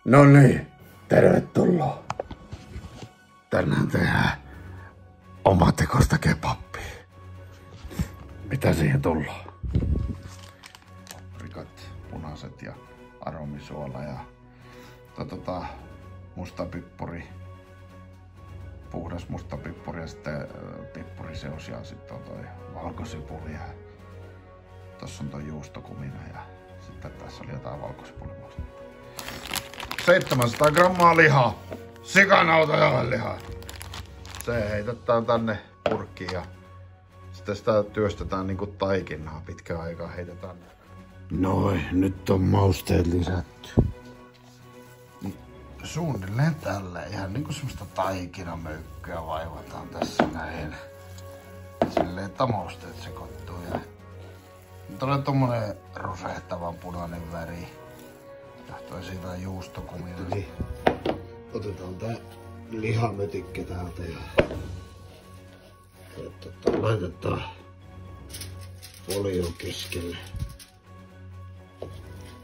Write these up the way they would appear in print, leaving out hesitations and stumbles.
No niin, tervetuloa. Tänään tehdään omatekoista kebappia. Mitä siihen tullaan? Paprikat, punaiset ja aromisuola ja mustapippuri, puhdas mustapippuri ja sitten pippuriseos ja sitten on toi valkosipuli ja tossa on toi juustokumina ja sitten tässä oli jotain valkosipulimustetta. 700 grammaa lihaa, sikanauta jauhelihaa. Se heitetään tänne purkkiin ja sitten sitä työstetään niinku taikinaa pitkään aikaa heitetään. Noin, nyt on mausteet lisätty. Suunnilleen tällä ihan niinku semmoista taikinamöykkyä vaivataan tässä näin. Silleen, että mausteet sekoittuu ja tulee tommonen rusehtavan punainen väri. Johtuen siitä juustokumina. Niin. Otetaan tää lihamötikkä täältä ja laitetaan folio keskelle.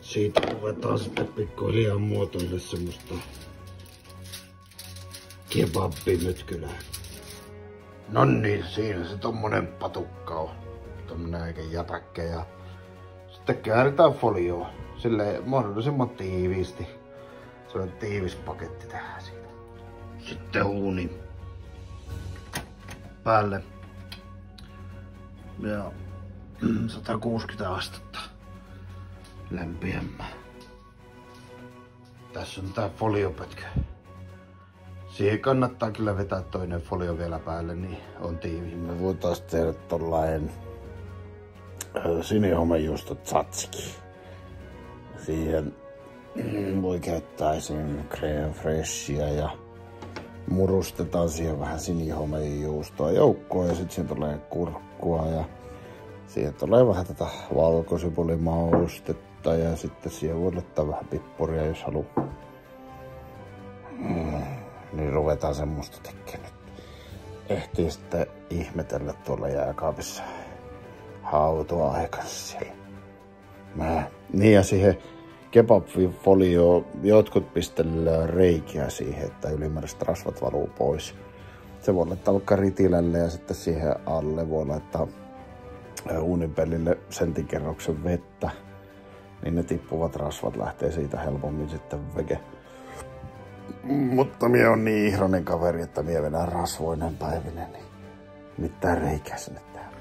Siitä ruvetaan sitten pikkuhiljaa muotoille semmoista kebabbimytkylää. No niin, siinä se tommonen patukka on. Tommonen aika jäpäkkä ja sitten kääritään folioon silleen mahdollisimman tiiviisti. Sellainen tiivis paketti tehdään siitä. Sitten uuni päälle ja 160 astetta lämpiämään. Tässä on tää foliopötkö. Siihen kannattaa kyllä vetää toinen folio vielä päälle, niin on tiiviin. Me voitais tehdä tollaen sinihomejuusto tzatziki. Siihen voi käyttää esim. Crème fraichea ja murustetaan siihen vähän sinihomejuustoa joukkoon ja sitten siihen tulee kurkkua ja siihen tulee vähän tätä valkosipulimaustetta ja sitten siihen voi laittaa vähän pippuria jos haluaa. Niin ruvetaan semmoista tekemään. Ehtii sitten ihmetellä tuolla jääkaapissa hautua aikansa siellä. Niin ja siihen kebab-folioon jotkut pistellään reikiä siihen, että ylimääräiset rasvat valuu pois. Se voi laittaa vaikka ritilälle ja sitten siihen alle voi laittaa uunipellille senttikerroksen vettä. Niin ne tippuvat rasvat lähtee siitä helpommin sitten veke. Mutta mie on niin ihronen kaveri, että mie vedän rasvoinen päivinen, niin mitään reikää sinne tehdään.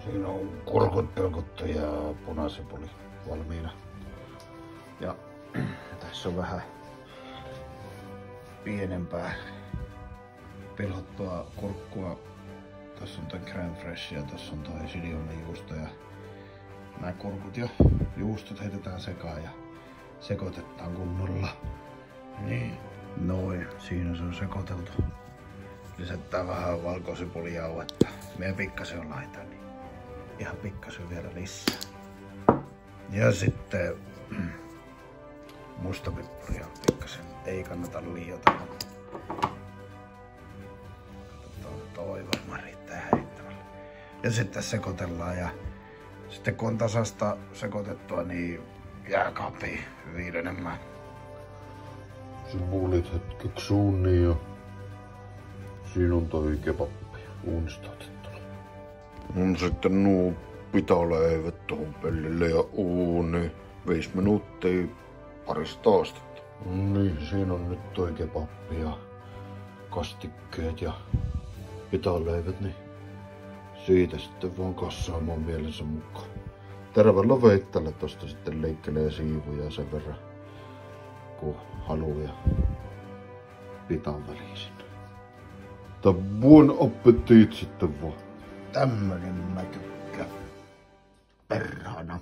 Siinä on kurkut pilkottu ja punaisipuli valmiina. Ja tässä on vähän pienempää pilhottua kurkkua. Tässä on toi crème fraîche ja tässä on toi sidionejuusto ja nämä kurkut ja juustot heitetään sekaan ja sekoitetaan kunnolla. Niin, noin. Siinä se on sekoiteltu. Lisätään vähän valkosipulijauhetta. Meidän pikkasen on laita, niin ihan pikkasen vielä lisää. Ja sitten mustapippuria pikkasen. Ei kannata liiota. Katsotaan, toi varmaan riittää heittämällä. Ja sitten sekoitellaan ja sitten kun on tasasta sekoitettua, niin jääkaappiin viilenemään. Sipulit hetkeksi uuniin ja siinä on toi kebabbi uunista otettuna. Sitten nuo pitaleivät tuohon pellille ja uuni. 5 minuuttia parista astetta. Niin, siinä on nyt toi kebabbi ja kastikkeet ja pitaleivät, niin siitä sitten vaan kassaamaan mielensä mukaan. Terävällä veittällä tosta sitten leikkelee siivuja sen verran kun haluu ja pitan väliin sinne. Tai buon appetit sitten vaan. Tämmönen mä tykkään. Perhana.